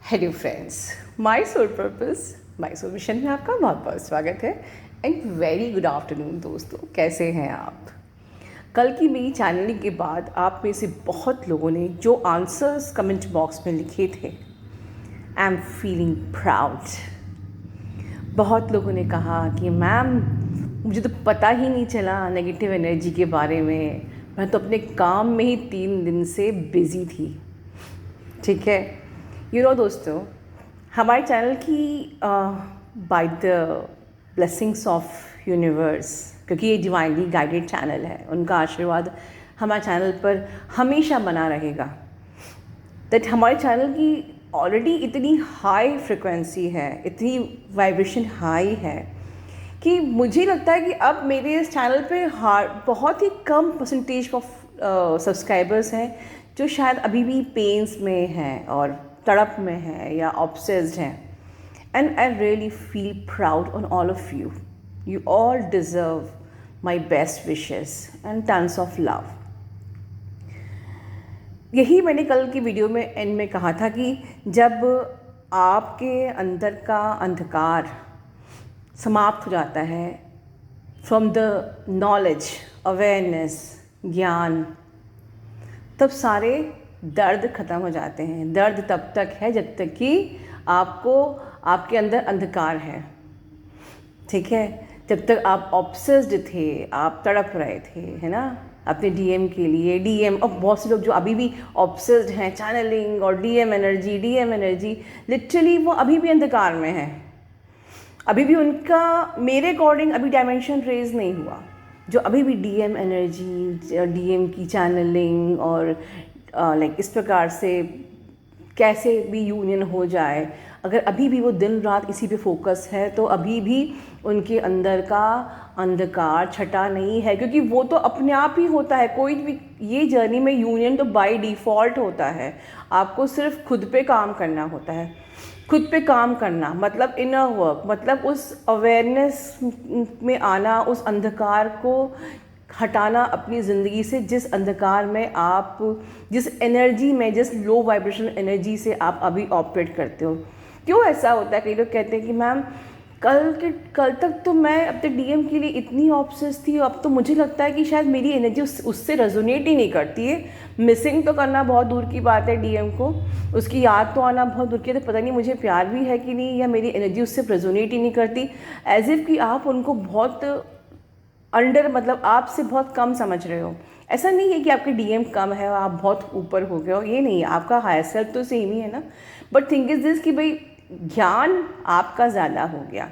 Hello friends, my soul purpose my soul mission में आपका बहुत बहुत स्वागत है एंड वेरी गुड आफ्टरनून दोस्तों। कैसे हैं आप? कल की मेरी चैनलिंग के बाद आप में से बहुत लोगों ने जो आंसर्स कमेंट बॉक्स में लिखे थे, आई एम फीलिंग प्राउड। बहुत लोगों ने कहा कि मैम मुझे तो पता ही नहीं चला नेगेटिव एनर्जी के बारे में, मैं तो अपने काम में ही 3 दिन से बिज़ी थी। ठीक है, दोस्तों, हमारे चैनल की by the blessings of universe, क्योंकि ये डिवाइनली गाइडेड चैनल है, उनका आशीर्वाद हमारे चैनल पर हमेशा बना रहेगा। दैट हमारे चैनल की ऑलरेडी इतनी हाई फ्रिक्वेंसी है, इतनी वाइब्रेशन हाई है कि मुझे लगता है कि अब मेरे इस चैनल पे बहुत ही कम परसेंटेज ऑफ सब्सक्राइबर्स हैं जो शायद अभी भी पेन्स में हैं और तड़प में है या ऑब्सेस्ड हैं। And I really feel proud on all of you. You all deserve my best wishes and tons of love. यही मैंने कल की वीडियो में एंड में कहा था कि जब आपके अंदर का अंधकार समाप्त हो जाता है, फ्रॉम द नॉलेज, अवेयरनेस, ज्ञान, तब सारे दर्द ख़त्म हो जाते हैं। दर्द तब तक है जब तक कि आपके अंदर अंधकार है। ठीक है, जब तक आप ऑब्सेस्ड थे, आप तड़प रहे थे, है ना, अपने डीएम के लिए। डीएम, और बहुत से लोग जो अभी भी ऑब्सेस्ड हैं चैनलिंग और डीएम एनर्जी, लिटरली वो अभी भी अंधकार में है। अभी भी उनका मेरे अकॉर्डिंग अभी डायमेंशन रेज नहीं हुआ। जो अभी भी डीएम एनर्जी, डीएम की चैनलिंग और लाइक इस प्रकार से कैसे भी यूनियन हो जाए, अगर अभी भी वो दिन रात इसी पे फोकस है तो अभी भी उनके अंदर का अंधकार छटा नहीं है, क्योंकि वो तो अपने आप ही होता है। कोई भी ये जर्नी में यूनियन तो बाय डिफ़ॉल्ट होता है। आपको सिर्फ खुद पे काम करना होता है। खुद पे काम करना मतलब इनर वर्क, मतलब उस अवेयरनेस में आना, उस अंधकार को हटाना अपनी ज़िंदगी से, जिस अंधकार में आप, जिस एनर्जी में, जिस लो वाइब्रेशन एनर्जी से आप अभी ऑपरेट करते हो। क्यों ऐसा होता है? कई लोग कहते हैं कि मैम कल तक तो मैं अपने डीएम के लिए इतनी ऑब्सेस थी, अब तो मुझे लगता है कि शायद मेरी एनर्जी उससे रेजोनेट ही नहीं करती है। मिसिंग तो करना बहुत दूर की बात है डीएम को, उसकी याद तो आना बहुत दूर की है, तो पता नहीं मुझे प्यार भी है कि नहीं, या मेरी एनर्जी उससे रेजोनेट ही नहीं करती। एज इफ़ कि आप उनको बहुत अंडर, मतलब आपसे बहुत कम समझ रहे हो। ऐसा नहीं है कि आपके डीएम कम है और आप बहुत ऊपर हो गए हो, ये नहीं है। आपका हायर सेल्फ तो सेम ही है ना। बट थिंग इज दिस कि भाई ज्ञान आपका ज़्यादा हो गया।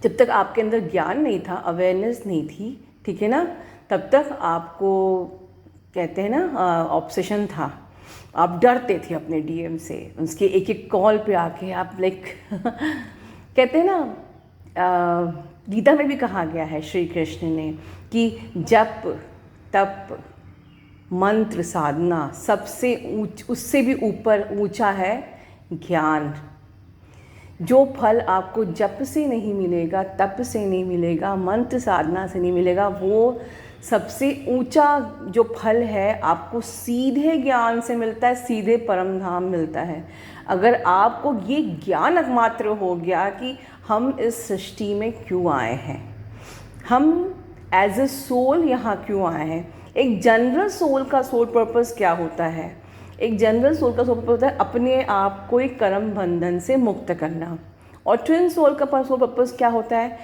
जब तक आपके अंदर ज्ञान नहीं था, अवेयरनेस नहीं थी, ठीक है ना, तब तक आपको कहते हैं ना ऑब्सेशन था। आप डरते थे अपने डीएम से, उसके एक एक कॉल पे आके आप लाइक कहते हैं ना, गीता में भी कहा गया है श्री कृष्ण ने कि जप तप मंत्र साधना सबसे उससे भी ऊपर ऊंचा है ज्ञान। जो फल आपको जप से नहीं मिलेगा, तप से नहीं मिलेगा, मंत्र साधना से नहीं मिलेगा, वो सबसे ऊंचा जो फल है आपको सीधे ज्ञान से मिलता है, सीधे परम धाम मिलता है। अगर आपको ये ज्ञान एकमात्र हो गया कि हम इस सृष्टि में क्यों आए हैं, हम एज ए सोल यहाँ क्यों आए हैं, एक जनरल सोल का सोल पर्पस क्या होता है? एक जनरल सोल का सोल पर्पस होता है अपने आप को एक कर्म बंधन से मुक्त करना। और ट्विन सोल का सोल पर्पस क्या होता है?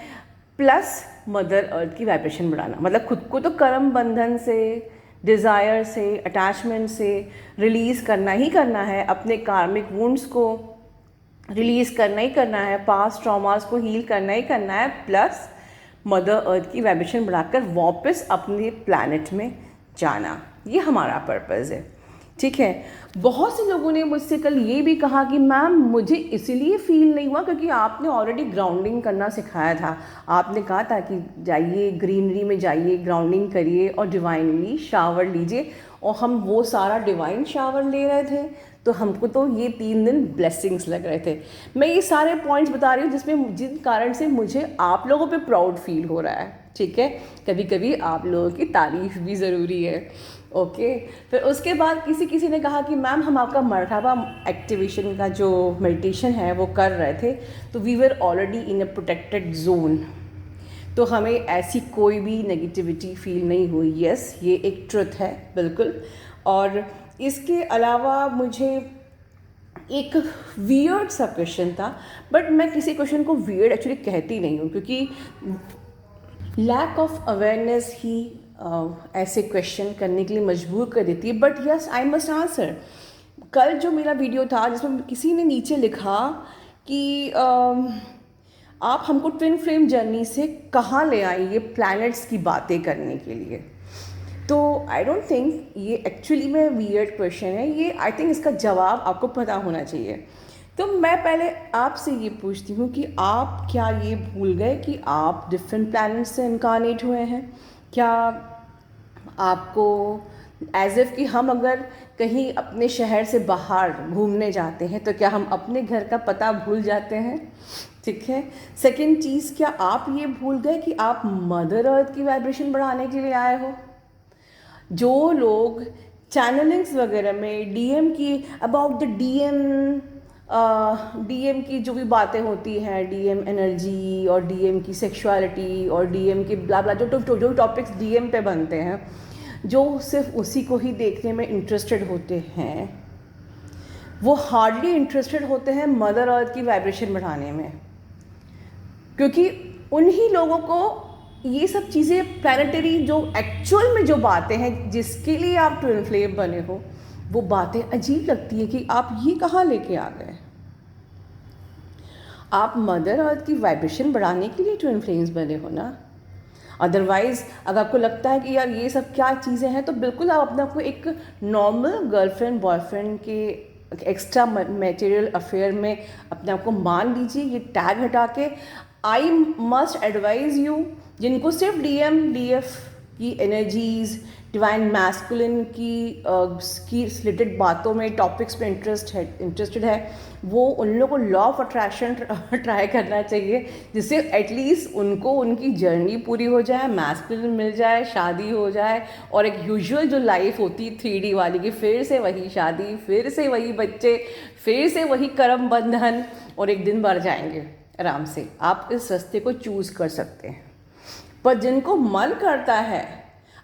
प्लस मदर अर्थ की वाइब्रेशन बढ़ाना। मतलब खुद को तो कर्म बंधन से, डिज़ायर से, अटैचमेंट से रिलीज़ करना ही करना है, अपने कार्मिक वुंड्स को रिलीज़ करना ही करना है, पास्ट ट्रॉमास को हील करना ही करना है, प्लस मदर अर्थ की वाइब्रेशन बढ़ाकर वापस अपने प्लैनेट में जाना। ये हमारा पर्पज़ है। ठीक है, बहुत से लोगों ने मुझसे कल ये भी कहा कि मैम मुझे इसीलिए फील नहीं हुआ क्योंकि आपने ऑलरेडी ग्राउंडिंग करना सिखाया था। आपने कहा था कि जाइए ग्रीनरी में, जाइए ग्राउंडिंग करिए और डिवाइनली शावर लीजिए, और हम वो सारा डिवाइन शावर ले रहे थे, तो हमको तो ये 3 दिन ब्लेसिंग्स लग रहे थे। मैं ये सारे पॉइंट्स बता रही हूँ जिन कारण से मुझे आप लोगों पे प्राउड फील हो रहा है। ठीक है, कभी कभी आप लोगों की तारीफ़ भी ज़रूरी है। ओके। फिर उसके बाद किसी किसी ने कहा कि मैम हम आपका मरहबा एक्टिवेशन का जो मेडिटेशन है वो कर रहे थे, तो we were already in a protected zone, तो हमें ऐसी कोई भी नेगेटिविटी फील नहीं हुई। यस, ये एक ट्रुथ है बिल्कुल। और इसके अलावा मुझे एक वियर्ड सा क्वेश्चन था, बट मैं किसी क्वेश्चन को वियर्ड एक्चुअली कहती नहीं हूँ, क्योंकि लैक ऑफ अवेयरनेस ही ऐसे क्वेश्चन करने के लिए मजबूर कर देती है। But yes, I must answer. कल जो मेरा वीडियो था जिसमें किसी ने नीचे लिखा कि आप हमको ट्विन फ्लेम जर्नी से कहाँ ले आई ये प्लैनेट्स की बातें करने के लिए। तो आई डोंट थिंक ये एक्चुअली में वियर्ड क्वेश्चन है, ये आई थिंक इसका जवाब आपको पता होना चाहिए। तो मैं पहले आपसे ये पूछती हूँ कि आप क्या ये भूल गए कि आप डिफरेंट प्लैनेट्स से इनकारनेट हुए हैं? क्या आपको एज इफ़ कि हम अगर कहीं अपने शहर से बाहर घूमने जाते हैं तो क्या हम अपने घर का पता भूल जाते हैं? ठीक है। सेकंड चीज़, क्या आप ये भूल गए कि आप मदर अर्थ की वाइब्रेशन बढ़ाने के लिए आए हो? जो लोग चैनलिंग्स वगैरह में डीएम की अबाउट द डीएम की जो भी बातें होती हैं, डीएम एनर्जी और डीएम की सेक्सुअलिटी और डीएम के ब्ला ब्ला जो टॉपिक्स डीएम पे बनते हैं, जो सिर्फ उसी को ही देखने में इंटरेस्टेड होते हैं, वो हार्डली इंटरेस्टेड होते हैं मदर अर्थ की वाइब्रेशन बढ़ाने में, क्योंकि उन्हीं लोगों को ये सब चीज़ें प्लैनेटरी जो एक्चुअल में जो बातें हैं जिसके लिए आप ट्विन फ्लेम बने हो, वो बातें अजीब लगती है कि आप ये कहाँ लेके आ गए। आप मदर अर्थ की वाइब्रेशन बढ़ाने के लिए ट्विन फ्लेम्स बने हो ना। अदरवाइज़ अगर आपको लगता है कि यार ये सब क्या चीज़ें हैं, तो बिल्कुल आप अपने आपको एक नॉर्मल गर्लफ्रेंड बॉयफ्रेंड के एक्स्ट्रा मटेरियल अफेयर में अपने आप को मान लीजिए। ये टैग हटा के आई मस्ट एडवाइज़ यू, जिनको सिर्फ डीएम डीएफ की एनर्जीज़, डिवाइन मैस्कुलिन की रिलेटेड बातों में टॉपिक्स में इंटरेस्टेड है, वो उन लोगों को लॉ ऑफ अट्रैक्शन ट्राई करना चाहिए, जिससे एटलीस्ट उनको उनकी जर्नी पूरी हो जाए, मैस्कुलिन मिल जाए, शादी हो जाए, और एक यूजुअल जो लाइफ होती 3D वाली की, फिर से वही शादी, फिर से वही बच्चे, फिर से वही कर्म बंधन, और एक दिन बढ़ जाएंगे आराम से। आप इस रास्ते को चूज़ कर सकते हैं। पर जिनको मन करता है,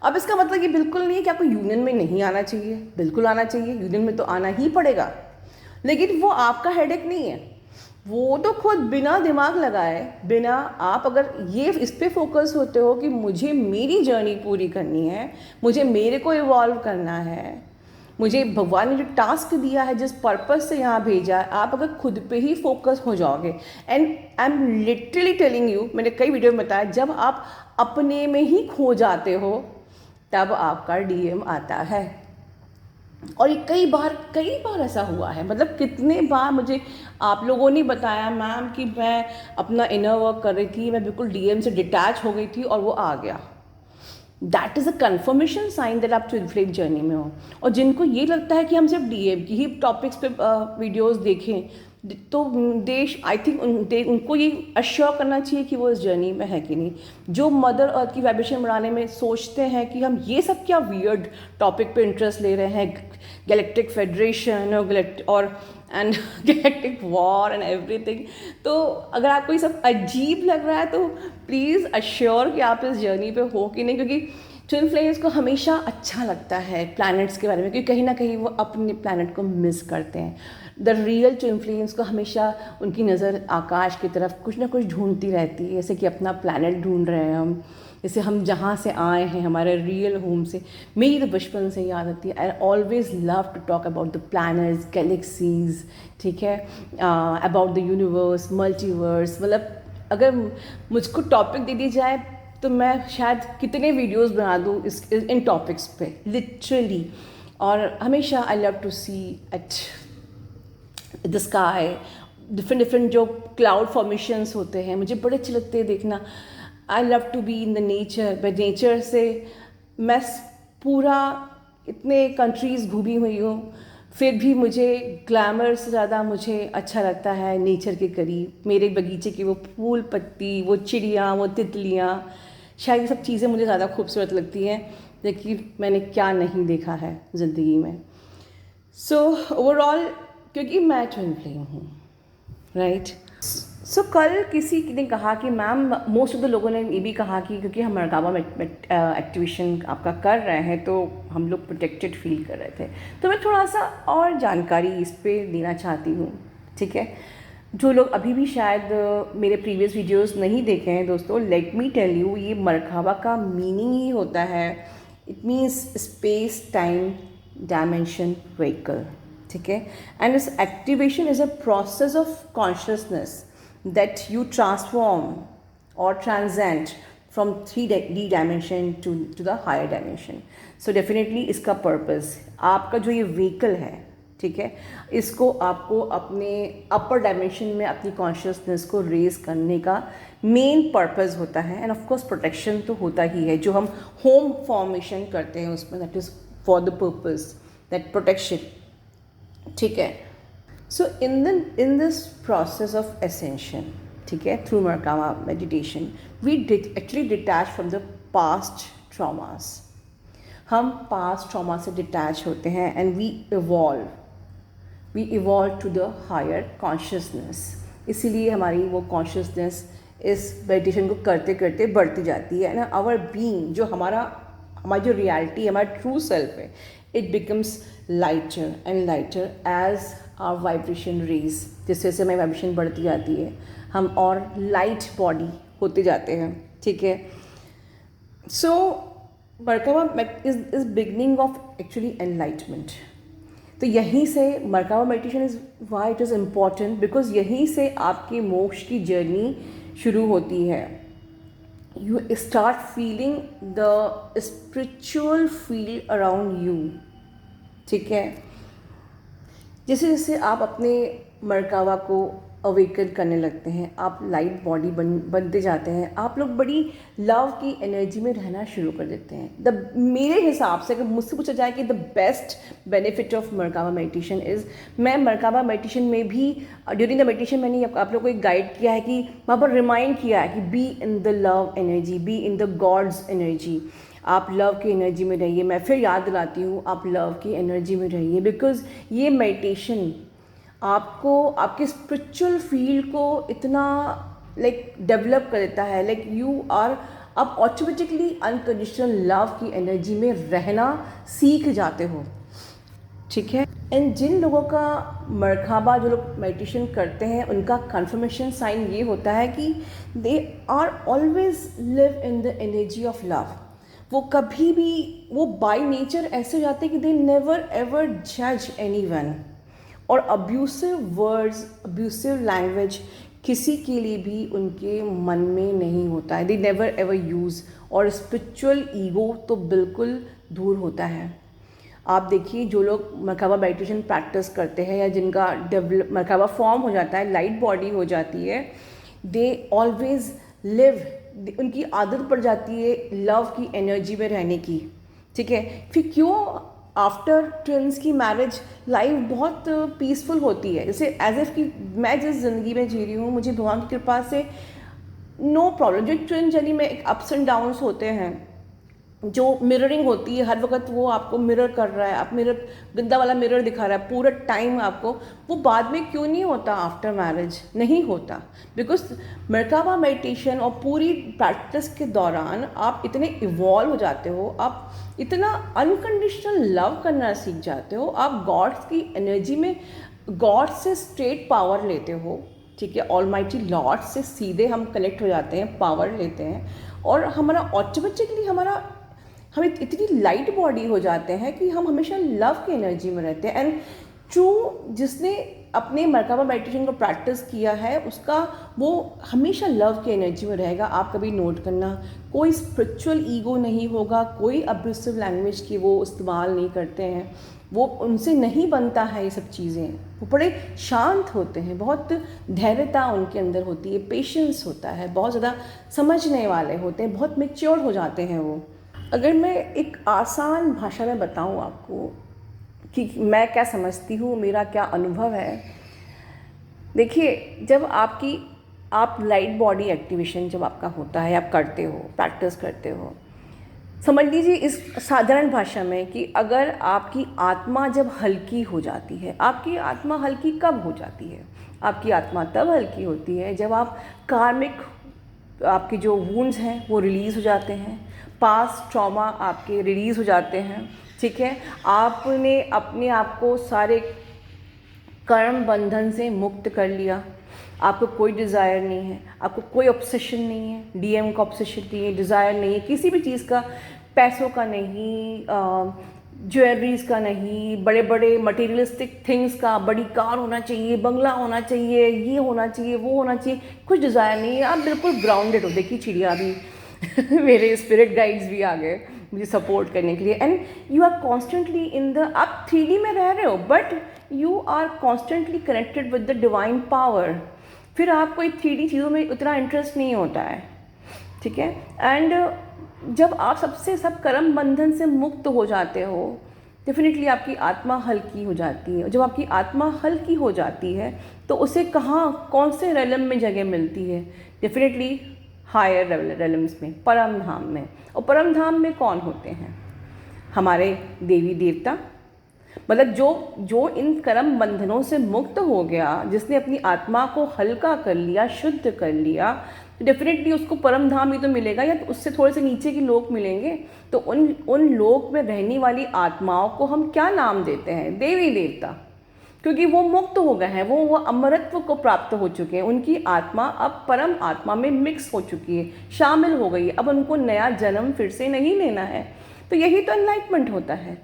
अब इसका मतलब ये बिल्कुल नहीं है कि आपको यूनियन में नहीं आना चाहिए, बिल्कुल आना चाहिए, यूनियन में तो आना ही पड़ेगा, लेकिन वो आपका हेडेक नहीं है। वो तो खुद बिना दिमाग लगाए, बिना आप अगर ये इस पे फोकस होते हो कि मुझे मेरी जर्नी पूरी करनी है, मुझे मेरे को इवॉल्व करना है, मुझे भगवान ने जो टास्क दिया है, जिस पर्पस से यहाँ भेजा है, आप अगर खुद पे ही फोकस हो जाओगे, and I am literally telling you, मैंने कई वीडियो में बताया, जब आप अपने में ही खो जाते हो तब आपका डीएम आता है। और ये कई बार ऐसा हुआ है, मतलब कितने बार मुझे आप लोगों ने बताया मैम कि मैं अपना इनर वर्क कर रही थी, मैं बिल्कुल डीएम से डिटैच हो गई थी और वो आ गया। That is a confirmation sign that आप ट्विन फ्लेम जर्नी में हो। और जिनको ये लगता है कि हम सिर्फ डीएम की ही टॉपिक्स पे वीडियोस देखें, तो देश आई थिंक उनको ये अश्योर करना चाहिए कि वो इस जर्नी में है कि नहीं। जो मदर अर्थ की वाइब्रेशन बढ़ाने में सोचते हैं कि हम ये सब क्या वियर्ड टॉपिक पे इंटरेस्ट ले रहे हैं, गैलेक्टिक फेडरेशन और and galactic war and everything, तो अगर आपको ये सब अजीब लग रहा है तो प्लीज़ अश्योर कि आप इस जर्नी पे हो कि नहीं, क्योंकि ट्विन फ्लेम्स को हमेशा अच्छा लगता है प्लैनेट्स के बारे में, क्योंकि कहीं ना कहीं वो अपने प्लैनेट को मिस करते हैं। द रियल ट्विन फ्लेम्स को हमेशा उनकी नज़र आकाश की तरफ कुछ ना कुछ ढूंढती रहती है, जैसे कि अपना प्लैनेट ढूंढ रहे हैं हम, जैसे हम जहाँ से आए हैं हमारे रियल होम से। मेरी तो बचपन से याद आती है, I always love to talk about the planets, galaxies, ठीक है, अबाउट द यूनिवर्स, मल्टीवर्स। मतलब अगर मुझको टॉपिक दे दी जाए तो मैं शायद कितने वीडियोस बना दूँ इन टॉपिक्स पे, लिटरली। और हमेशा I love to see at the sky, different जो क्लाउड फॉर्मेशंस होते हैं, मुझे बड़े अच्छे लगते हैं देखना। I love to be in the nature. By nature से मैं पूरा इतने कंट्रीज़ घूमी हुई हूँ, फिर भी मुझे ग्लैमर से ज़्यादा मुझे अच्छा लगता है नेचर के करीब। मेरे बगीचे की वो फूल पत्ती, वो चिड़िया, वो तितलियाँ, शायद ये सब चीज़ें मुझे ज़्यादा खूबसूरत लगती हैं। लेकिन मैंने क्या नहीं देखा है ज़िंदगी में। सो ओवरऑल क्योंकि मैं ट्विन फ्लेम हूँ, राइट। सो कल किसी ने कहा कि मैम, मोस्ट ऑफ द लोगों ने ये भी कहा कि क्योंकि हम मरकाबा में एक्टिवेशन आपका कर रहे हैं तो हम लोग प्रोटेक्टेड फील कर रहे थे। तो मैं थोड़ा सा और जानकारी इस पर देना चाहती हूँ, ठीक है। जो लोग अभी भी शायद मेरे प्रीवियस वीडियोस नहीं देखे हैं दोस्तों, लेट मी टेल यू, ये मरकाबा का मीनिंग ही होता है, it means space time dimension vehicle, ठीक है। And this activation is a process of consciousness that you transform or transcend from 3D dimension to the higher dimension. So definitely इसका purpose, आपका जो ये व्हीकल है, ठीक है, इसको आपको अपने अपर डायमेंशन में अपनी कॉन्शियसनेस को रेज करने का मेन पर्पस होता है। एंड ऑफ कोर्स प्रोटेक्शन तो होता ही है, जो हम होम फॉर्मेशन करते हैं उसमें, that is for the purpose that protection, ठीक है। So in this process of ascension, ठीक है, through Merkaba meditation, we actually detach from the past traumas. हम past trauma से detach होते हैं and we evolve to the higher consciousness. इसीलिए हमारी वो consciousness इस meditation को करते करते बढ़ती जाती है ना। our being, जो हमारी जो reality, हमारा true self है, it becomes lighter and lighter as our vibration raise. जैसे जैसे हमारी वाइब्रेशन बढ़ती जाती है हम और लाइट बॉडी होते जाते हैं, ठीक है। So Merkaba is beginning of actually enlightenment. तो यहीं से Merkaba meditation is why it is important, because यहीं से आपकी मोक्ष की जर्नी शुरू होती है। You start feeling the spiritual feel around you, ठीक है। जैसे जैसे आप अपने मरकाबा को अवेकन करने लगते हैं, आप लाइट बॉडी बनते जाते हैं, आप लोग बड़ी लव की एनर्जी में रहना शुरू कर देते हैं। मेरे हिसाब से अगर मुझसे पूछा जाए कि the best benefit of Merkaba meditation is, मैं मरकाबा मेडिटेशन में भी ड्यूरिंग द मेडिटेशन मैंने आप लोग को एक गाइड किया है कि वहाँ पर रिमाइंड किया है कि B in the love energy, B in the gods energy, आप लव की एनर्जी में रहिए। मैं फिर याद दिलाती हूँ, आप लव की एनर्जी में रहिए, बिकॉज ये मेडिटेशन आपको आपके स्पिरिचुअल फील्ड को इतना डेवलप कर देता है, यू आर, आप ऑटोमेटिकली अनकंडीशनल लव की एनर्जी में रहना सीख जाते हो, ठीक है। एंड जिन लोगों का मरकाबा, जो लोग मेडिटेशन करते हैं, उनका कन्फर्मेशन साइन ये होता है कि they are always live in the energy of love. वो कभी भी, वो बाय नेचर ऐसे हो जाते हैं कि दे नेवर एवर जज एनीवन, और अब्यूसिव वर्ड्स, अब्यूसिव लैंग्वेज किसी के लिए भी उनके मन में नहीं होता है, दे नेवर एवर यूज़। और स्पिरिचुअल ईगो तो बिल्कुल दूर होता है। आप देखिए, जो लोग मरकाबा मेडिटेशन प्रैक्टिस करते हैं या जिनका मरकाबा फॉर्म हो जाता है, लाइट बॉडी हो जाती है, दे ऑलवेज लिव, उनकी आदत पड़ जाती है लव की एनर्जी में रहने की, ठीक है। फिर क्यों आफ्टर ट्विन्स की मैरिज लाइफ बहुत पीसफुल होती है, जैसे एज इफ कि मैं जिस ज़िंदगी में जी रही हूँ, मुझे भगवान की कृपा से नो प्रॉब्लम। जो ट्विन जर्नी में एक अप्स एंड डाउन्स होते हैं, जो मिररिंग होती है, हर वक्त वो आपको मिरर कर रहा है, आप मिरर, गंदा वाला मिरर दिखा रहा है पूरा टाइम आपको, वो बाद में क्यों नहीं होता, आफ्टर मैरिज नहीं होता, बिकॉज मरकाबा मेडिटेशन और पूरी प्रैक्टिस के दौरान आप इतने इवॉल्व हो जाते हो, आप इतना अनकंडीशनल लव करना सीख जाते हो, आप गॉड्स की एनर्जी में, गॉड से स्ट्रेट पावर लेते हो, ठीक है। ऑलमाइटी लॉर्ड से सीधे हम कनेक्ट हो जाते हैं, पावर लेते हैं, और हमारा ऑटोमेटिकली हम इतनी लाइट बॉडी हो जाते हैं कि हम हमेशा लव की एनर्जी में रहते हैं। एंड ट्रू, जिसने अपने मरकाबा मेडिटेशन को प्रैक्टिस किया है, उसका वो हमेशा लव की एनर्जी में रहेगा। आप कभी नोट करना, कोई स्पिरिचुअल ईगो नहीं होगा, कोई अब्यूसिव लैंग्वेज की वो इस्तेमाल नहीं करते हैं, वो उनसे नहीं बनता है ये सब चीज़ें। वो बड़े शांत होते हैं, बहुत धैर्यता उनके अंदर होती है, पेशेंस होता है, बहुत ज़्यादा समझने वाले होते हैं, बहुत मैच्योर हो जाते हैं वो। अगर मैं एक आसान भाषा में बताऊं आपको कि मैं क्या समझती हूँ, मेरा क्या अनुभव है, देखिए, जब आप लाइट बॉडी एक्टिवेशन जब आपका होता है, आप करते हो, प्रैक्टिस करते हो, समझ लीजिए इस साधारण भाषा में कि अगर आपकी आत्मा जब हल्की हो जाती है, आपकी आत्मा हल्की कब हो जाती है? आपकी आत्मा तब हल्की होती है जब आप कार्मिक आपके जो वुंड्स हैं वो रिलीज़ हो जाते हैं, पास्ट ट्रॉमा आपके रिलीज़ हो जाते हैं, ठीक है। आपने अपने आप को सारे कर्म बंधन से मुक्त कर लिया, आपको कोई डिज़ायर नहीं है, आपको कोई ऑब्सेशन नहीं है, डीएम का ऑब्सेशन नहीं है, डिज़ायर नहीं है किसी भी चीज़ का, पैसों का नहीं, ज्वेलरीज का नहीं, बड़े बड़े मटेरियलिस्टिक थिंग्स का, बड़ी कार होना चाहिए, बंगला होना चाहिए, ये होना चाहिए, वो होना चाहिए, कुछ डिज़ायर नहीं है। आप बिल्कुल ग्राउंडेड हो। देखिए चिड़िया भी मेरे स्पिरिट गाइड्स भी आ गए मुझे सपोर्ट करने के लिए। And you are constantly in the, आप 3D में रह रहे हो but you are constantly connected with the divine power. फिर आपको कोई 3D चीज़ों में उतना इंटरेस्ट नहीं होता है, ठीक है। एंड जब आप सबसे सब कर्म बंधन से मुक्त हो जाते हो, डेफिनेटली आपकी आत्मा हल्की हो जाती है। जब आपकी आत्मा हल्की हो जाती है तो उसे कहाँ कौन से रेलम में जगह मिलती है? डेफिनेटली हायर रेलम्स में, परम धाम में। और परम धाम में कौन होते हैं? हमारे देवी देवता। मतलब जो इन कर्म बंधनों से मुक्त हो गया, जिसने अपनी आत्मा को हल्का कर लिया, शुद्ध कर लिया, तो डेफिनेटली उसको परम धाम ही तो मिलेगा, या तो उससे थोड़े से नीचे के लोक मिलेंगे। तो उन लोक में रहने वाली आत्माओं को हम क्या नाम देते हैं? देवी देवता। क्योंकि वो मुक्त हो गए हैं, वो अमरत्व को प्राप्त हो चुके हैं। उनकी आत्मा अब परम आत्मा में मिक्स हो चुकी है, शामिल हो गई है। अब उनको नया जन्म फिर से नहीं लेना है। तो यही तो एनलाइटमेंट होता है।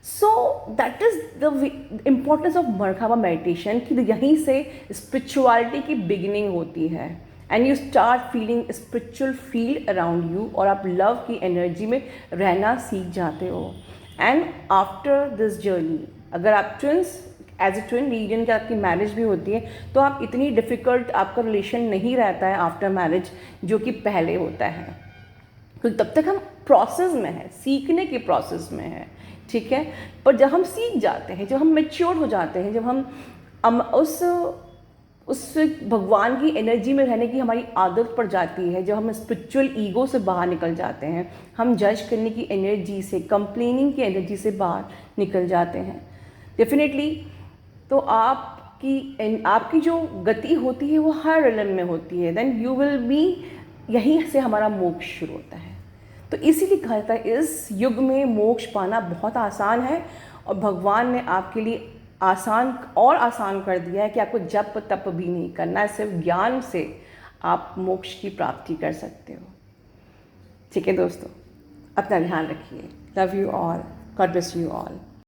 So that is the importance of Merkaba meditation, कि यहीं से स्पिरिचुअलिटी की बिगिनिंग होती है। And you start feeling spiritual field around you, और आप लव की एनर्जी में रहना सीख जाते हो। एंड आफ्टर दिस जर्नी, अगर आप twins as a twin reason की आपकी मैरिज भी होती है, तो आप इतनी डिफ़िकल्ट आपका रिलेशन नहीं रहता है आफ्टर मैरिज जो कि पहले होता है, क्योंकि तब तक हम प्रोसेस में है, सीखने के प्रोसेस में है, ठीक है। पर जब हम सीख जाते हैं, जब हम मैच्योर हो जाते हैं, जब हम उस भगवान की एनर्जी में रहने की हमारी आदत पड़ जाती है, जब हम स्पिरिचुअल ईगो से बाहर निकल जाते हैं, हम जज करने की एनर्जी से, कंप्लेनिंग की एनर्जी से बाहर निकल जाते हैं, डेफिनेटली तो आपकी जो गति होती है वो हर रिलम में होती है। देन यू विल बी, यहीं से हमारा मोक्ष शुरू होता है। तो इसीलिए कहा जाता है इस युग में मोक्ष पाना बहुत आसान है, और भगवान ने आपके लिए आसान कर दिया है कि आपको जप तप भी नहीं करना है, सिर्फ ज्ञान से आप मोक्ष की प्राप्ति कर सकते हो। ठीक है दोस्तों, अपना ध्यान रखिए। Love you all, God bless you all.